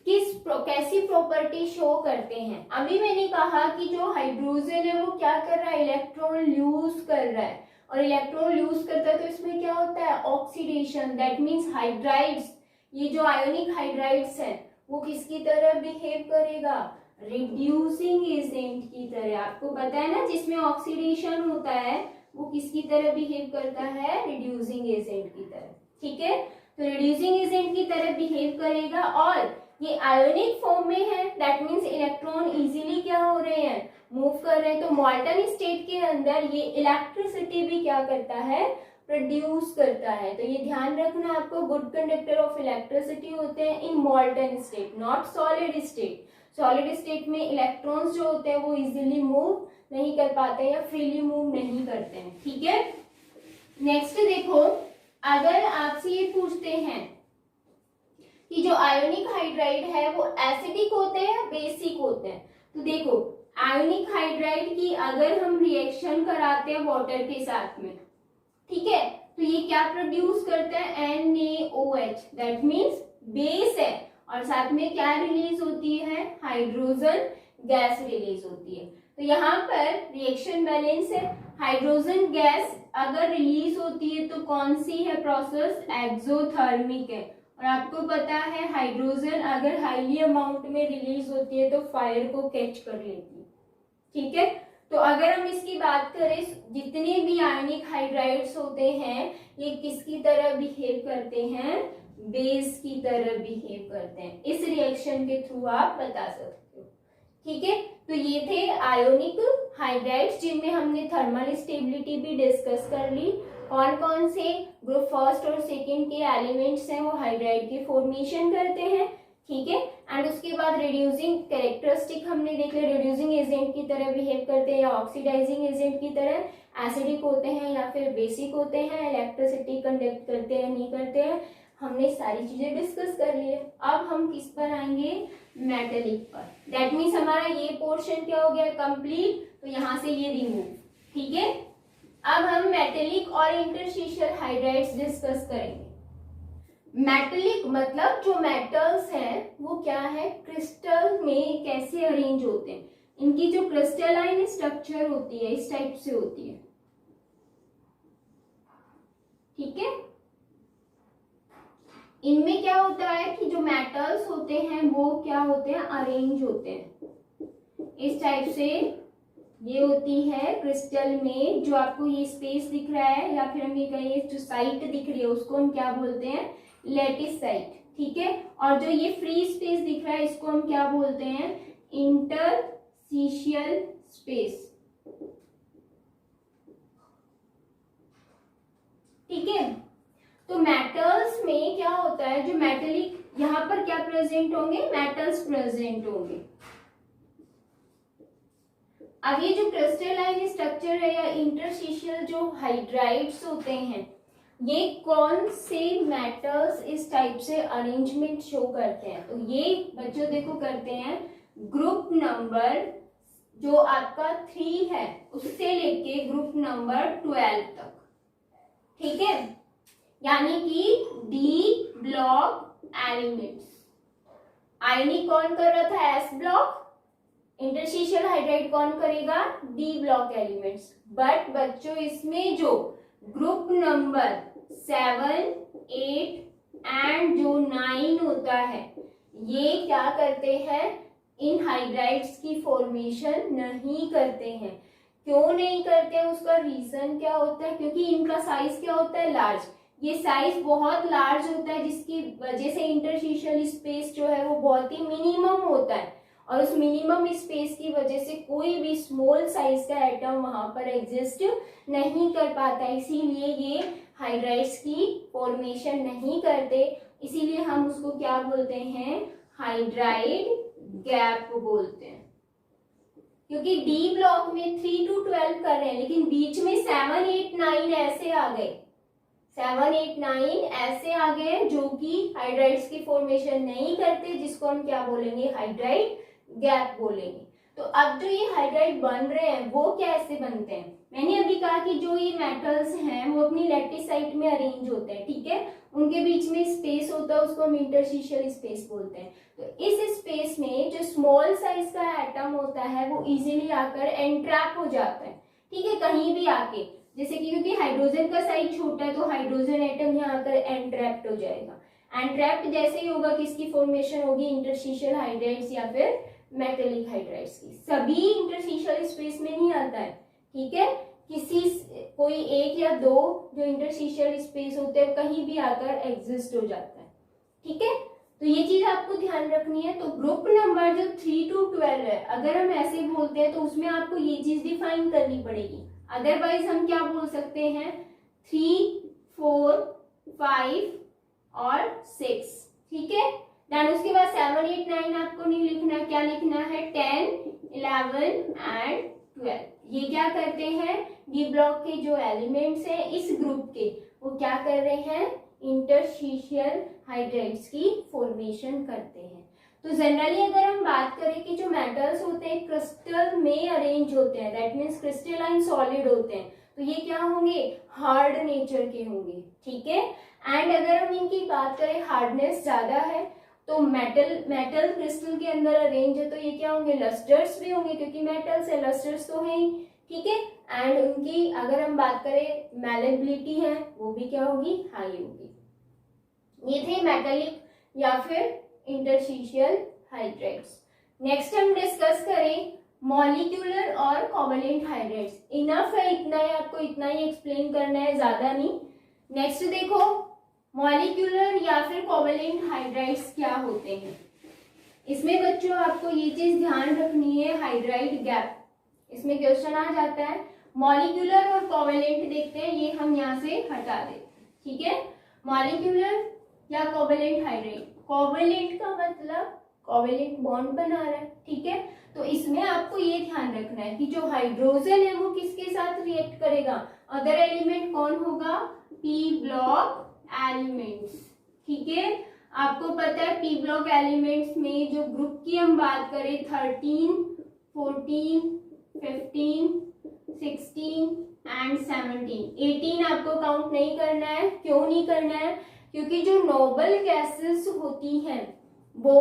कैसी प्रॉपर्टी शो करते हैं। अभी मैंने कहा कि जो हाइड्रोजन है वो क्या कर रहा है, इलेक्ट्रॉन लूज कर रहा है, और इलेक्ट्रॉन लूज करता है तो इसमें क्या होता है, ऑक्सीडेशन। दैट मीन्स हाइड्राइड्स, ये जो आयोनिक हाइड्राइड्स हैं वो किसकी तरह बिहेव करेगा, रिड्यूसिंग एजेंट की तरह। आपको पता है ना, जिसमें ऑक्सीडेशन होता है वो किसकी तरह बिहेव करता है, रिड्यूसिंग एजेंट की तरह। ठीक है, तो रिड्यूसिंग एजेंट की तरह बिहेव करेगा, और ये आयोनिक फॉर्म में है, दैट मीन्स इलेक्ट्रॉन इजीली क्या हो रहे हैं, मूव कर रहे हैं। तो मॉल्टन स्टेट के अंदर ये इलेक्ट्रिसिटी भी क्या करता है, प्रोड्यूस करता है। तो ये ध्यान रखना आपको, गुड कंडक्टर ऑफ इलेक्ट्रिसिटी होते हैं in molten state, not solid state. Solid state में इलेक्ट्रॉन्स जो होते हैं वो इजीली मूव नहीं कर पाते या फ्रीली मूव नहीं करते हैं। ठीक है, नेक्स्ट देखो, अगर आपसे ये पूछते हैं कि जो आयोनिक हाइड्राइड है वो एसिडिक होते हैं या बेसिक होते हैं, तो देखो आयोनिक हाइड्राइड की अगर हम रिएक्शन कराते हैं वाटर के साथ में, ठीक है, तो ये क्या प्रोड्यूस करते हैं, NaOH, दैट मीन्स बेस है, और साथ में क्या रिलीज होती है, हाइड्रोजन गैस रिलीज होती है। तो यहाँ पर रिएक्शन बैलेंस है, हाइड्रोजन गैस अगर रिलीज होती है तो कौन सी है प्रोसेस, एक्सोथर्मिक है। और आपको पता है हाइड्रोजन अगर हाईली अमाउंट में रिलीज होती है तो फायर को कैच कर लेती है। ठीक है, तो अगर हम इसकी बात करें, जितने भी आयनिक हाइड्राइड्स होते हैं ये किसकी तरह बिहेव करते हैं, बेस की तरह बिहेव करते हैं। इस रिएक्शन के थ्रू आप बता सकते हो। ठीक है, तो ये थे आयोनिक हाइड्राइड्स जिनमें हमने थर्मल स्टेबिलिटी भी डिस्कस कर ली। कौन कौन से ग्रुप फर्स्ट और सेकंड के एलिमेंट्स हैं वो हाइड्राइड के फॉर्मेशन करते हैं। ठीक है, एंड उसके बाद रिड्यूसिंग कैरेक्टरिस्टिक हमने देख लिया, रिड्यूसिंग एजेंट की तरह बिहेव करते हैं या ऑक्सीडाइजिंग एजेंट की तरह, एसिडिक होते हैं या फिर बेसिक होते हैं, इलेक्ट्रिसिटी कंडक्ट करते हैं नहीं करते हैं, हमने सारी चीजें डिस्कस कर ली है। अब हम किस पर आएंगे, मेटेलिक पर। दैट मीन्स हमारा ये पोर्शन क्या हो गया, कंप्लीट। तो यहाँ से ये रिमूव, ठीक है। अब हम मेटेलिक और इंटरस्टिशियल हाइड्राइड्स डिस्कस करेंगे। मेटेलिक मतलब जो मेटल्स हैं वो क्या है, क्रिस्टल में कैसे अरेंज होते हैं, इनकी जो क्रिस्टलाइन स्ट्रक्चर होती है इस टाइप से होती है, ठीक है। इनमें क्या होता है कि जो मेटल्स होते हैं वो क्या होते हैं, अरेंज होते हैं इस टाइप से। ये होती है क्रिस्टल में, जो आपको ये स्पेस दिख रहा है या फिर हम ये कहें जो साइट दिख रही है उसको हम क्या बोलते हैं, लैटिस साइट, ठीक है। और जो ये फ्री स्पेस दिख रहा है इसको हम क्या बोलते हैं, इंटरस्टिशियल स्पेस, ठीक है। तो मेटल्स में क्या होता है, जो मेटेलिक यहाँ पर क्या प्रेजेंट होंगे, मेटल्स प्रेजेंट होंगे। अब ये जो क्रिस्टलाइन स्ट्रक्चर है या इंटरस्टिशियल जो हाइड्राइड्स होते हैं, ये कौन से मेटल्स इस टाइप से अरेंजमेंट शो करते हैं, तो ये बच्चों देखो करते हैं ग्रुप नंबर जो आपका 3 है उससे लेके ग्रुप नंबर 12 तक, ठीक है। यानी कि डी ब्लॉक एलिमेंट्स। आयनिक कौन कर रहा था, एस ब्लॉक, इंटरस्टिशियल हाइड्राइड कौन करेगा, डी ब्लॉक एलिमेंट्स। बट बच्चों इसमें जो ग्रुप नंबर 7, 8 एंड जो 9 होता है ये क्या करते हैं, इन हाइड्राइड्स की फॉर्मेशन नहीं करते हैं। क्यों नहीं करते हैं, उसका रीजन क्या होता है, क्योंकि इनका साइज क्या होता है, लार्ज। ये साइज बहुत लार्ज होता है जिसकी वजह से इंटरस्टिशियल स्पेस जो है वो बहुत ही मिनिमम होता है, और उस मिनिमम स्पेस की वजह से कोई भी स्मॉल साइज का एटम वहां पर एग्जिस्ट नहीं कर पाता, इसीलिए ये हाइड्राइड्स की फॉर्मेशन नहीं करते। इसीलिए हम उसको क्या बोलते हैं, हाइड्राइड गैप बोलते हैं। क्योंकि डी ब्लॉक में 3 to 12 कर रहे हैं, लेकिन बीच में 7, 8, 9 ऐसे आ गए, 7, 8, 9 ऐसे आ गए जो कि हाइड्राइड्स की फॉर्मेशन नहीं करते, जिसको हम क्या बोलेंगे, हाइड्राइड गैप बोलेंगे। तो अब जो ये हाइड्राइड बन रहे हैं वो कैसे बनते हैं, मैंने अभी कहा कि जो ये मेटल्स हैं वो अपनी लैटिस साइट में अरेंज होते हैं, ठीक है। उनके बीच में स्पेस होता है, उसको हम इंटरस्टिशियल स्पेस बोलते हैं। तो इस स्पेस में जो स्मॉल साइज का एटम होता है वो इजीली आकर एंट्रैप हो जाता है, ठीक है, कहीं भी आके। जैसे कि क्योंकि हाइड्रोजन का साइज छोटा है तो हाइड्रोजन एटम यहाँ आकर एंट्रैप्ड हो जाएगा। एंट्रैप्ड जैसे ही होगा किसकी फॉर्मेशन होगी, इंटरस्टिशियल हाइड्राइड्स या फिर मेटेलिक हाइड्राइड्स की। सभी इंटरस्टिशियल स्पेस में नहीं आता है, ठीक है। कोई एक या दो जो इंटरस्टिशियल स्पेस होते हैं कहीं भी आकर एग्जिस्ट हो जाता है, ठीक है। तो ये चीज आपको ध्यान रखनी है। तो ग्रुप नंबर जो 3 to 12 है, अगर हम ऐसे बोलते हैं तो उसमें आपको ये चीज डिफाइन करनी पड़ेगी। अदरवाइज हम क्या बोल सकते हैं, 3, 4, 5 और 6, ठीक है। देन उसके बाद 7, 8, 9 आपको नहीं लिखना, क्या लिखना है, 10, 11 एंड 12। ये क्या करते हैं, डी ब्लॉक के जो एलिमेंट्स हैं इस ग्रुप के, वो क्या कर रहे हैं, इंटरस्टिशियल हाइड्राइड्स की फॉर्मेशन करते हैं। तो जनरली अगर हम बात करें कि जो मेटल्स होते हैं क्रिस्टल में अरेंज होते हैं, दैट मीन्स क्रिस्टलाइन सॉलिड होते हैं, तो ये क्या होंगे, हार्ड नेचर के होंगे, ठीक है। एंड अगर हम इनकी बात करें, हार्डनेस ज्यादा है तो मेटल क्रिस्टल के अंदर अरेंज है तो ये क्या होंगे, लस्टर्स भी होंगे, क्योंकि मेटल्स है, लस्टर्स तो है ही, ठीक है। एंड उनकी अगर हम बात करें मैलेबिलिटी है वो भी क्या होगी, हाई होगी। ये थे मेटेलिक या फिर इंटरस्टिशियल हाइड्राइड्स। नेक्स्ट हम डिस्कस करें मॉलिक्यूलर और कोवैलेंट हाइड्राइड्स। इनफ है, इतना ही आपको, इतना ही एक्सप्लेन करना है, ज्यादा नहीं। नेक्स्ट देखो मॉलिक्यूलर या फिर कोवैलेंट हाइड्राइड्स क्या होते हैं। इसमें बच्चों आपको ये चीज ध्यान रखनी है, हाइड्राइड गैप, इसमें क्वेश्चन आ जाता है। मॉलिक्यूलर और कोवैलेंट देखते हैं, ये हम यहाँ से हटा देते हैं, ठीक है। मॉलिक्यूलर या कोवैलेंट हाइड्राइड, कोवैलेंट का मतलब कोवैलेंट बॉन्ड बना रहा है, ठीक है। तो इसमें आपको ये ध्यान रखना है कि जो हाइड्रोजन है वो किसके साथ रिएक्ट करेगा, अदर एलिमेंट कौन होगा, पी ब्लॉक एलिमेंट्स, ठीक है। आपको पता है पी ब्लॉक एलिमेंट्स में जो ग्रुप की हम बात करें 13, 14, 15, 16 एंड 17, 18 आपको काउंट नहीं करना है। क्यों नहीं करना है? क्योंकि जो नोबल गैसेस होती हैं वो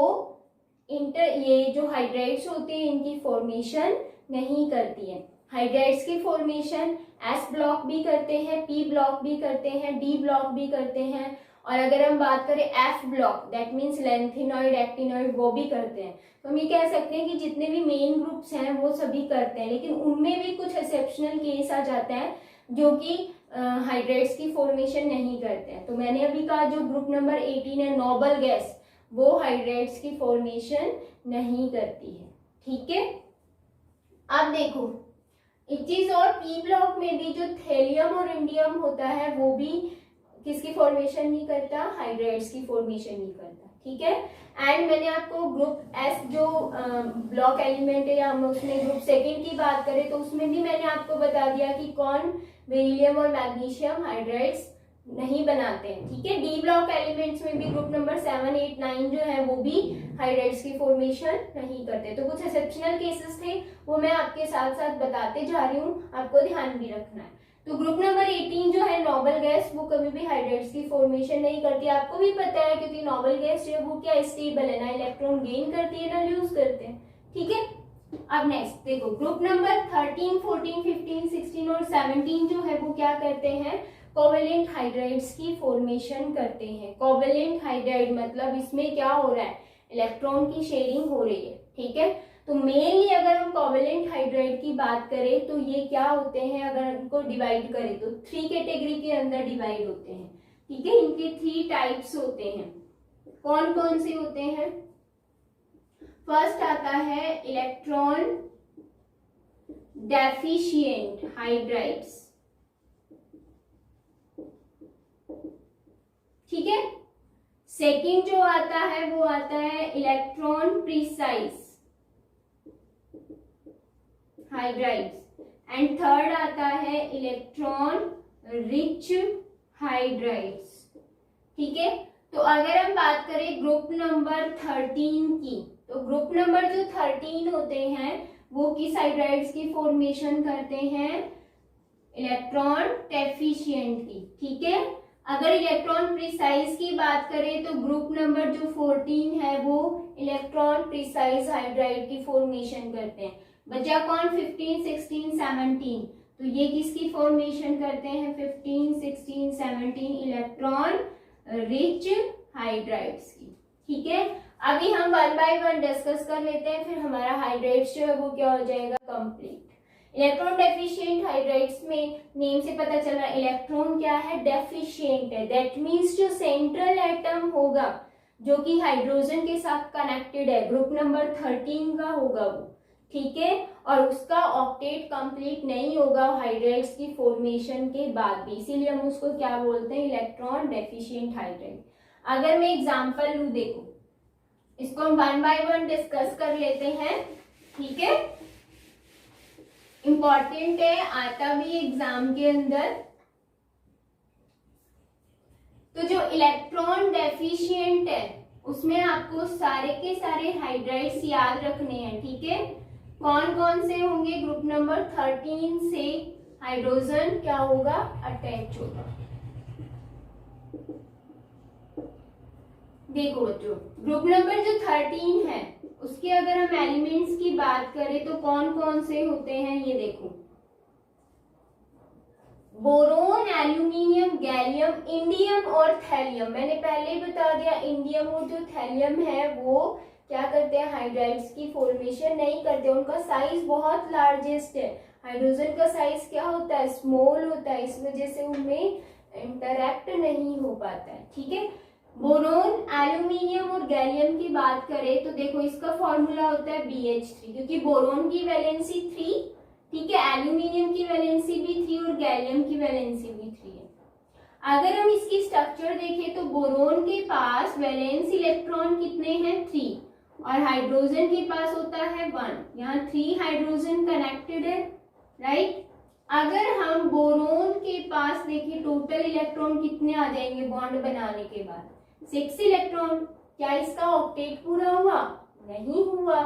ये जो हाइड्राइड्स होते हैं इनकी फॉर्मेशन नहीं करती है। हाइड्राइड्स की फॉर्मेशन एस ब्लॉक भी करते हैं, पी ब्लॉक भी करते हैं, डी ब्लॉक भी करते हैं, और अगर हम बात करें F block that means lanthanoid, actinoid, वो भी करते हैं। तो हम ये कह सकते हैं कि जितने भी मेन ग्रुप्स हैं वो सभी करते हैं, लेकिन उनमें भी कुछ एक्सेप्शनल केस आ जाता है जो कि हाइड्राइड्स की फॉर्मेशन नहीं करते हैं। तो मैंने अभी कहा जो ग्रुप नंबर 18 है नोबल गैस, वो हाइड्राइड्स की फॉर्मेशन नहीं करती है। ठीक है। अब देखो एक चीज और, पी ब्लॉक में भी जो थेलियम और इंडियम होता है वो भी किसकी फॉर्मेशन नहीं करता? हाइड्राइड्स की फॉर्मेशन नहीं करता। ठीक है। एंड मैंने आपको ग्रुप एस जो ब्लॉक एलिमेंट है या हम उसमें ग्रुप सेकंड की बात करें तो उसमें भी मैंने आपको बता दिया कि कौन बेरिलियम और मैग्नीशियम हाइड्राइड्स नहीं बनाते हैं। ठीक है। डी ब्लॉक एलिमेंट्स में भी ग्रुप नंबर 7, 8, 9 जो है वो भी हाइड्राइड्स की फॉर्मेशन नहीं करते। तो कुछ एक्सेप्शनल केसेस थे वो मैं आपके साथ साथ बताते जा रही हूँ, आपको ध्यान भी रखना है। तो ग्रुप नंबर 18 जो है नोबल गैस, वो कभी भी हाइड्राइड्स की फॉर्मेशन नहीं करती। आपको भी पता है क्योंकि नोबल गैस जो है वो क्या स्टेबल है, ना इलेक्ट्रॉन गेन करती है ना लूज करते हैं। ठीक है। अब नेक्स्ट देखो ग्रुप नंबर 13, 14, 15, 16 और 17 जो है वो क्या करते हैं? कोवेलेंट हाइड्राइड्स की फॉर्मेशन करते हैं। कोवेलेंट हाइड्राइड मतलब इसमें क्या हो रहा है? इलेक्ट्रॉन की शेयरिंग हो रही है। ठीक है। तो मेनली अगर हम कोवेलेंट हाइड्राइड की बात करें तो ये क्या होते हैं, अगर इनको डिवाइड करें तो 3 कैटेगरी के अंदर डिवाइड होते हैं। ठीक है। इनके 3 टाइप्स होते हैं। कौन कौन से होते हैं? फर्स्ट आता है इलेक्ट्रॉन डेफिशिएंट हाइड्राइड्स। ठीक है। सेकंड जो आता है वो आता है electron precise hydrides, and third आता है इलेक्ट्रॉन रिच हाइड्राइड्स। ठीक है। तो अगर हम बात करें ग्रुप नंबर 13 की, तो ग्रुप नंबर जो 13 होते हैं वो किस हाइड्राइड्स की फॉर्मेशन करते हैं? इलेक्ट्रॉन डेफिशिएंट की। ठीक है। अगर इलेक्ट्रॉन प्रिसाइज की बात करें तो ग्रुप नंबर जो 14 है वो इलेक्ट्रॉन प्रिसाइज हाइड्राइड की फॉर्मेशन करते हैं। बचा कौन? 15, 16, 17। तो ये किसकी फॉर्मेशन करते हैं? 15, 16, 17 इलेक्ट्रॉन रिच हाइड्राइड्स की। ठीक है। अभी हम 1 बाय 1 डिस्कस कर लेते हैं, फिर हमारा हाइड्राइड्स जो है वो क्या हो जाएगा? कंप्लीट। इलेक्ट्रॉन डेफिशिएंट हाइड्राइड्स में नेम से पता चल रहा है इलेक्ट्रॉन क्या है? डेफिशिएंट है। दैट मीन्स जो सेंट्रल एटम होगा जो कि हाइड्रोजन के साथ कनेक्टेड है ग्रुप नंबर 13 का होगा वो। ठीक है। और उसका ऑक्टेट कंप्लीट नहीं होगा हाइड्राइड्स की फॉर्मेशन के बाद भी, इसीलिए हम उसको क्या बोलते हैं? Electron deficient hydride. अगर मैं एग्जांपल लूं, देखो इसको हम 1 बाय 1 डिस्कस कर लेते हैं। ठीक है। इंपॉर्टेंट है, आता भी एग्जाम के अंदर। तो जो इलेक्ट्रॉन डेफिशिएंट है उसमें आपको सारे के सारे हाइड्राइड्स याद रखने हैं। ठीक है। कौन कौन से होंगे? ग्रुप नंबर 13 से हाइड्रोजन क्या होगा? अटैच होगा। देखो बच्चों ग्रुप नंबर जो 13 है उसके अगर हम एलिमेंट्स की बात करें तो कौन कौन से होते हैं? ये देखो बोरोन, एल्यूमिनियम, गैलियम, इंडियम और थैलियम। मैंने पहले ही बता दिया इंडियम और जो थैलियम है वो क्या करते हैं? हाइड्राइड्स की फॉर्मेशन नहीं करते। उनका साइज बहुत लार्जेस्ट है। हाइड्रोजन का साइज क्या होता है? स्मॉल होता है, इस वजह से उनमें इंटरैक्ट नहीं हो पाता है। ठीक है। बोरोन, एल्यूमिनियम और गैलियम की बात करें तो देखो इसका फॉर्मूला होता है BH3, क्योंकि बोरोन की वैलेंसी 3, ठीक है, एल्यूमिनियम की वैलेंसी भी 3 और गैलियम की वैलेंसी भी 3 है। अगर हम इसकी स्ट्रक्चर देखें तो बोरोन के पास वैलेंस इलेक्ट्रॉन कितने हैं? 3, और हाइड्रोजन के पास होता है 1। यहाँ 3 हाइड्रोजन कनेक्टेड है, राइट। अगर हम बोरोन के पास देखें टोटल इलेक्ट्रॉन कितने आ जाएंगे बॉन्ड बनाने के बाद? 6 इलेक्ट्रॉन। क्या इसका ऑक्टेट पूरा हुआ? नहीं हुआ।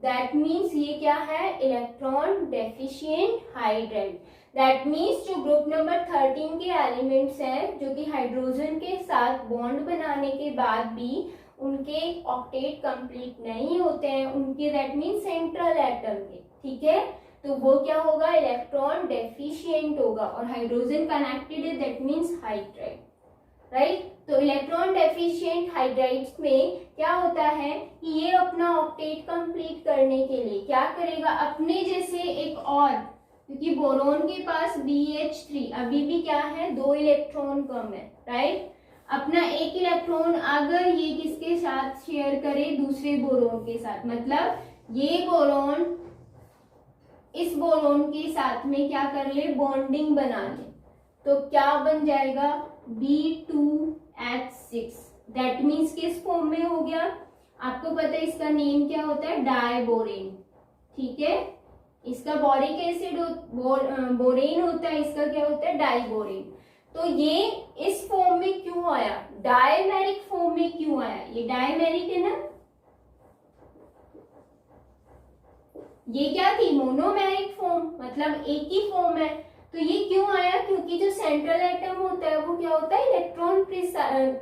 दैट मीन्स ये क्या है? Electron deficient hydride. That means जो ग्रुप नंबर 13 के एलिमेंट्स हैं जो कि हाइड्रोजन के साथ बॉन्ड बनाने के बाद भी उनके ऑक्टेट कंप्लीट नहीं होते हैं, उनके दैट मीन्स सेंट्रल एटम के, ठीक है, तो वो क्या होगा? इलेक्ट्रॉन डेफिशिएंट होगा और हाइड्रोजन कनेक्टेड है, दैट मीन्स हाइड्राइड, राइट। तो इलेक्ट्रॉन डेफिशिएंट हाइड्राइड्स में क्या होता है कि ये अपना ऑक्टेट कंप्लीट करने के लिए क्या करेगा? अपने जैसे एक और, क्योंकि बोरोन के पास BH3 अभी भी क्या है? 2 इलेक्ट्रॉन कम है, राइट। अपना 1 इलेक्ट्रॉन अगर ये किसके साथ शेयर करे? दूसरे बोरोन के साथ, मतलब ये बोरोन इस बोरोन के साथ में क्या कर ले? बॉन्डिंग बना ले, तो क्या बन जाएगा? B2H6। दैट मीन्स किस फॉर्म में हो गया? आपको पता है इसका नेम क्या होता है? डाइबोरेन, ठीक है। इसका बोरिक एसिड बोरेन होता है, इसका क्या होता है? डाइबोरेन। तो ये इस फॉर्म में क्यों आया? डायमेरिक फॉर्म में क्यों आया? ये डायमेरिक है ना, ये क्या थी? मोनोमेरिक फॉर्म, मतलब एक ही फॉर्म है। तो ये क्यों आया? क्योंकि जो सेंट्रल एटम होता है वो क्या होता है?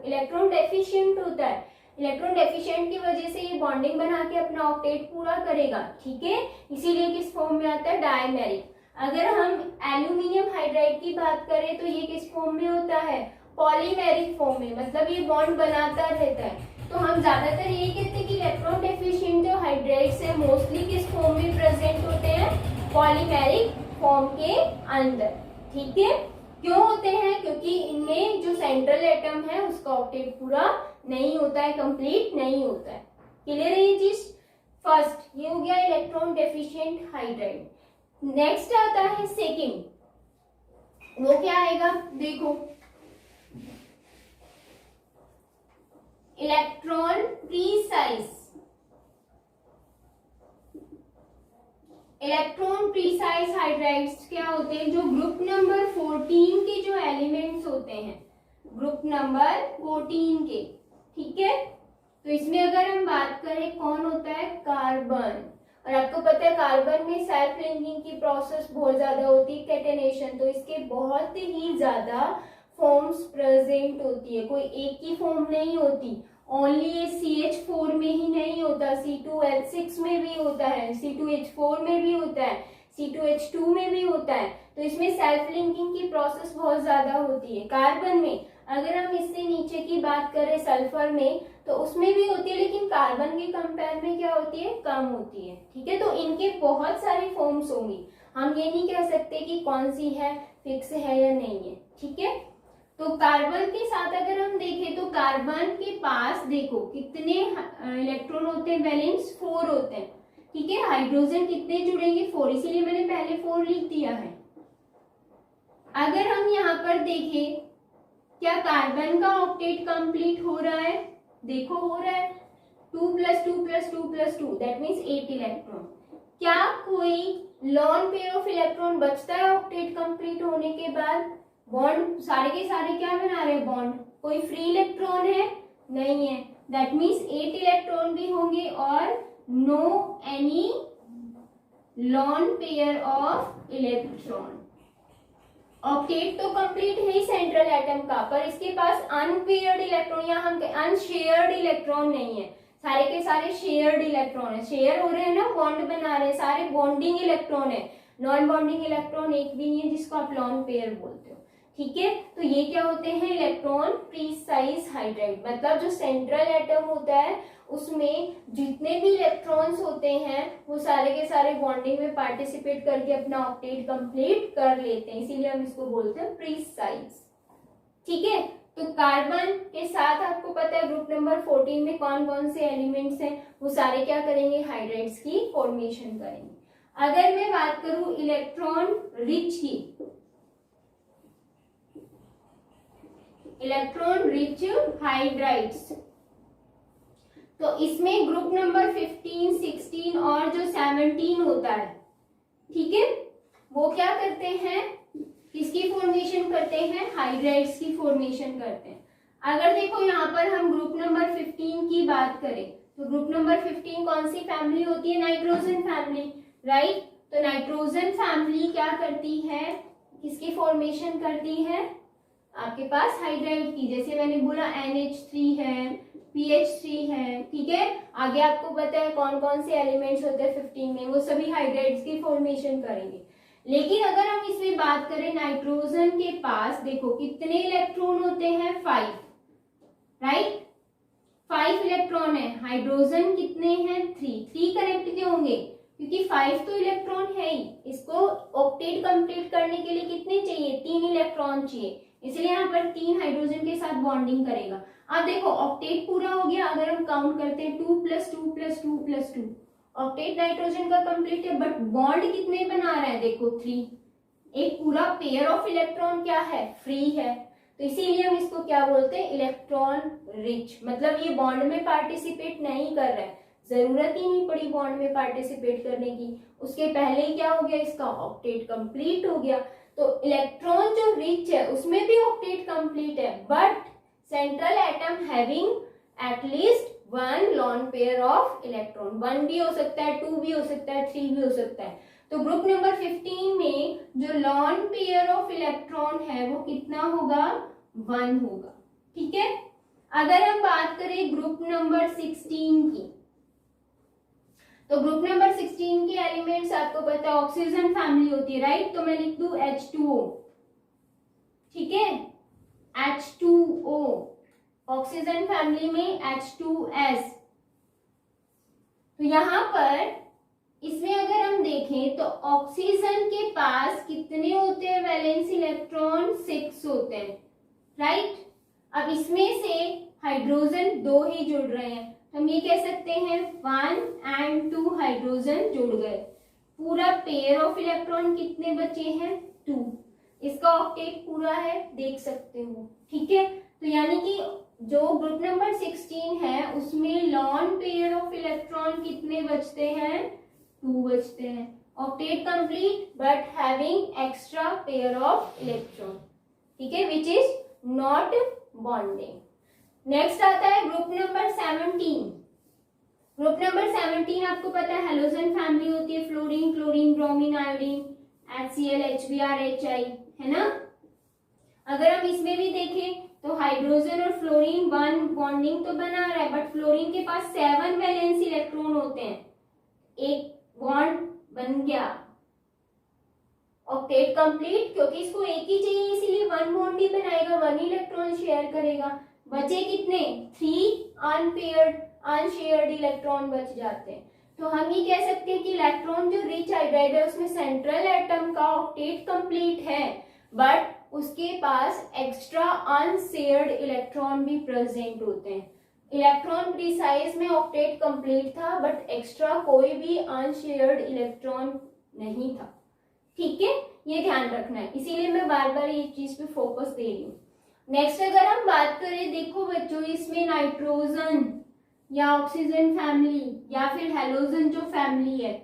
इलेक्ट्रॉन डेफिशिएंट होता है। इलेक्ट्रॉन डेफिशिएंट की वजह से ये बॉन्डिंग बना के अपना ऑक्टेट पूरा करेगा, ठीक है, इसीलिए किस फॉर्म में आता है? डायमेरिक। अगर हम एल्यूमिनियम हाइड्राइड की बात करें तो ये किस फॉर्म में होता है? पॉलीमेरिक फॉर्म में, मतलब ये बॉन्ड बनाता रहता है। तो हम ज्यादातर ये कहते हैं कि इलेक्ट्रॉन डेफिशिएंट जो हाइड्राइड्स है मोस्टली किस फॉर्म में प्रेजेंट होते हैं? पॉलीमेरिक फॉर्म के अंदर, ठीक है। क्यों होते हैं? क्योंकि इनमें जो सेंट्रल एटम है उसका ऑक्टेट पूरा नहीं होता है, कंप्लीट नहीं होता है। क्लियर है ये चीज? फर्स्ट ये हो गया इलेक्ट्रॉन डेफिशिएंट हाइड्राइड। नेक्स्ट आता है सेकंड, वो क्या आएगा? देखो, electron precise. Electron precise hydrides क्या होते हैं? जो ग्रुप नंबर 14 के जो एलिमेंट्स होते हैं, ग्रुप नंबर 14 के, ठीक है। तो इसमें अगर हम बात करें कौन होता है? कार्बन। और आपको पता है कार्बन में सेल्फ लिंकिंग की प्रोसेस बहुत ज्यादा होती है, कैटेनेशन, तो इसके बहुत ही ज्यादा फॉर्म्स प्रेजेंट होती है, कोई एक ही फॉर्म नहीं होती। ओनली ये CH4 में ही नहीं होता, C2H6 में भी होता है, C2H4 में भी होता है, C2H2 में भी होता है। तो इसमें सेल्फ लिंकिंग की प्रोसेस बहुत ज्यादा होती है कार्बन में। अगर हम इससे नीचे की बात करें सल्फर में, तो उसमें भी होती है, लेकिन कार्बन के कंपेयर में क्या होती है? कम होती है, ठीक है। तो इनके बहुत सारी फॉर्म्स होंगी, हम ये नहीं कह सकते कि कौन सी है, फिक्स है या नहीं है, ठीक है। तो कार्बन के साथ अगर हम देखें तो कार्बन के पास देखो कितने इलेक्ट्रॉन होते हैं? वैलेंस 4 होते हैं, ठीक है। हाइड्रोजन कितने जुड़ेंगे? 4, इसीलिए मैंने पहले 4 लिख दिया है। अगर हम यहाँ पर देखें क्या कार्बन का ऑक्टेट कंप्लीट हो रहा है? देखो हो रहा है, 2 + 2 + 2 + 2 दैट मीन्स 8 इलेक्ट्रॉन। क्या कोई लॉन पेयर ऑफ इलेक्ट्रॉन बचता है ऑक्टेट कंप्लीट होने के बाद? बॉन्ड सारे के सारे क्या बना रहे हैं? बॉन्ड। कोई फ्री इलेक्ट्रॉन है? नहीं है, दैट मीन्स 8 इलेक्ट्रॉन भी होंगे और no any lone pair of electron. Octet तो कंप्लीट है ही सेंट्रल एटम का, पर इसके पास अनपेयर्ड इलेक्ट्रॉन या हम अनशेयर्ड इलेक्ट्रॉन नहीं है, सारे के सारे शेयर्ड इलेक्ट्रॉन है। शेयर हो रहे हैं ना, बॉन्ड बना रहे हैं, सारे बॉन्डिंग इलेक्ट्रॉन है। नॉन बॉन्डिंग इलेक्ट्रॉन एक भी नहीं है जिसको आप लॉन पेयर बोलते हो, ठीक है। तो ये क्या होते हैं? इलेक्ट्रॉन प्रीसाइज हाइड्राइड, मतलब जो सेंट्रल एटम होता है उसमें जितने भी इलेक्ट्रॉन्स होते हैं वो सारे के सारे बॉन्डिंग में पार्टिसिपेट करके अपना ऑक्टेट कंप्लीट कर लेते हैं, इसीलिए हम इसको बोलते हैं प्रीसाइज, ठीक है। तो कार्बन के साथ आपको पता है ग्रुप नंबर 14 में कौन कौन से एलिमेंट्स हैं, वो सारे क्या करेंगे? हाइड्राइड्स की फॉर्मेशन करेंगे। अगर मैं बात करूं इलेक्ट्रॉन रिच की, इलेक्ट्रॉन रिच हाइड्राइड्स, तो इसमें ग्रुप नंबर 15, 16 और जो 17 होता है, ठीक है, वो क्या करते हैं? किसकी फॉर्मेशन करते हैं? हाइड्राइड्स की फॉर्मेशन करते हैं। अगर देखो यहाँ पर हम ग्रुप नंबर 15 की बात करें तो ग्रुप नंबर 15 कौन सी फैमिली होती है? Nitrogen family, right. तो नाइट्रोजन फैमिली क्या करती है, किसकी फॉर्मेशन करती है? आपके पास हाइड्राइड की, जैसे मैंने बोला NH3 है, PH3 है, ठीक है। आगे आपको पता है कौन कौन से एलिमेंट्स होते हैं 15 में, वो सभी हाइड्राइड्स की फॉर्मेशन करेंगे। लेकिन अगर हम इसमें बात करें नाइट्रोजन के पास देखो कितने इलेक्ट्रॉन होते हैं? 5, राइट। 5 इलेक्ट्रॉन है। हाइड्रोजन कितने हैं? 3 कनेक्ट क्यों होंगे? क्योंकि 5 तो इलेक्ट्रॉन है ही। इसको ऑक्टेट कंप्लीट करने के लिए कितने चाहिए? 3 इलेक्ट्रॉन चाहिए, इसलिए यहाँ पर 3 हाइड्रोजन के साथ बॉन्डिंग करेगा। अब देखो ऑक्टेट पूरा हो गया। अगर हम काउंट करते हैं 2 + 2 + 2 + 2, ऑक्टेट नाइट्रोजन का कंप्लीट है, बट बॉन्ड कितने बना रहा है? देखो 3। एक पूरा पेयर ऑफ इलेक्ट्रॉन क्या है? फ्री है। तो इसीलिए हम इसको क्या बोलते हैं? Electron rich. मतलब ये बॉन्ड में पार्टिसिपेट नहीं कर रहा है, जरूरत ही नहीं पड़ी बॉन्ड में पार्टिसिपेट करने की, उसके पहले ही क्या हो गया? इसका ऑक्टेट कंप्लीट हो गया। तो इलेक्ट्रॉन जो रिच है उसमें भी ऑक्टेट कंप्लीट है, but central atom having at least 1 lawn pair of electron. 1 भी हो सकता है, 2 भी हो सकता है, 3 भी हो सकता है। तो ग्रुप नंबर 15 में जो लॉन पेयर ऑफ इलेक्ट्रॉन है वो कितना होगा? 1 होगा, ठीक है। अगर हम बात करें ग्रुप नंबर 16 की, तो ग्रुप नंबर 16 के एलिमेंट्स आपको पता है ऑक्सीजन फैमिली होती है, राइट। तो मैं लिख दूं H2O, ठीक है, H2O। ऑक्सीजन फैमिली में H2S। तो यहां पर इसमें अगर हम देखें तो ऑक्सीजन के पास कितने होते हैं वैलेंस इलेक्ट्रॉन? 6 होते हैं, राइट। अब इसमें से हाइड्रोजन 2 ही जुड़ रहे हैं, हम ये कह सकते हैं 1 और 2 हाइड्रोजन जुड़ गए। पूरा पेयर ऑफ इलेक्ट्रॉन कितने बचे हैं? 2। इसका ऑक्टेट पूरा है, देख सकते हो, ठीक है। तो यानी कि जो ग्रुप नंबर 16 है उसमें लॉन पेयर ऑफ इलेक्ट्रॉन कितने बचते हैं? 2 बचते हैं। Octet complete but having extra pair of electron, ठीक है, which is not bonding. Next आता है ग्रुप नंबर 17। ग्रुप नंबर 17 आपको पता है हेलोजन फैमिली होती है, fluorine, chlorine, bromine, iodine, HCl, HBr, HI, है ना। अगर हम इसमें भी देखें तो हाइड्रोजन और फ्लोरीन 1 बॉन्डिंग तो बना रहा है, बट फ्लोरीन के पास 7 वैलेंस इलेक्ट्रॉन होते हैं, एक बॉन्ड बन गया, ऑक्टेट कंप्लीट, क्योंकि इसको एक ही चाहिए इसीलिए 1 बॉन्ड ही बनाएगा, 1 इलेक्ट्रॉन शेयर करेगा। बचे कितने? 3 अनशेयर्ड इलेक्ट्रॉन बच जाते हैं। तो हम ये कह सकते हैं कि इलेक्ट्रॉन जो रिच हाइड्राइड है उसमें सेंट्रल एटम का ऑक्टेट कंप्लीट है, बट उसके पास एक्स्ट्रा अनशेयर्ड इलेक्ट्रॉन भी प्रेजेंट होते हैं। इलेक्ट्रॉन प्रीसाइज में ऑक्टेट कंप्लीट था, बट एक्स्ट्रा कोई भी अनशेयर्ड इलेक्ट्रॉन नहीं था, ठीक है, ये ध्यान रखना है, इसीलिए मैं बार बार ये चीज पे फोकस दे रही हूँ। नेक्स्ट अगर हम बात करें, देखो बच्चों, इसमें नाइट्रोजन या ऑक्सीजन फैमिली या फिर हेलोजन जो फैमिली है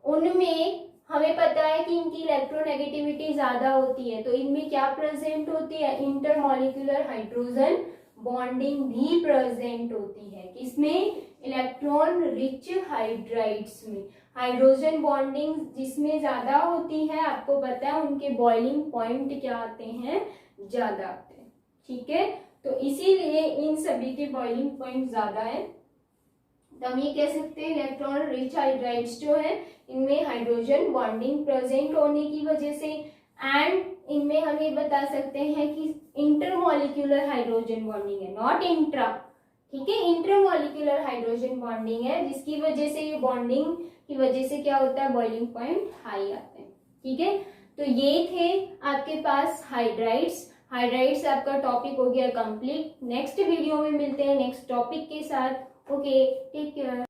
उनमें हमें पता है कि इनकी इलेक्ट्रोनेगेटिविटी ज्यादा होती है, तो इनमें क्या प्रेजेंट होती है? इंटरमॉलिक्यूलर हाइड्रोजन बॉन्डिंग भी प्रेजेंट होती है। किसमें? इलेक्ट्रॉन रिच हाइड्राइड्स में। हाइड्रोजन बॉन्डिंग जिसमें ज्यादा होती है, आपको पता है उनके बॉइलिंग पॉइंट क्या आते हैं? ज्यादा आते हैं, ठीक है। तो इसीलिए इन सभी के बॉइलिंग पॉइंट ज्यादा है। तो हम ये कह सकते हैं इलेक्ट्रॉन रिच हाइड्राइड्स जो है इनमें हाइड्रोजन बॉन्डिंग प्रेजेंट होने की वजह से, एंड इनमें हम ये बता सकते हैं कि इंटरमॉलिक्यूलर हाइड्रोजन बॉन्डिंग है, नॉट इंट्रा, ठीक है, इंटरमॉलिक्यूलर हाइड्रोजन बॉन्डिंग है, जिसकी वजह से ये बॉन्डिंग की वजह से क्या होता है? बॉइलिंग पॉइंट हाई आते हैं, ठीक है। तो ये थे आपके पास हाइड्राइड्स आपका टॉपिक हो गया कंप्लीट। नेक्स्ट वीडियो में मिलते हैं नेक्स्ट टॉपिक के साथ। Okay, take care.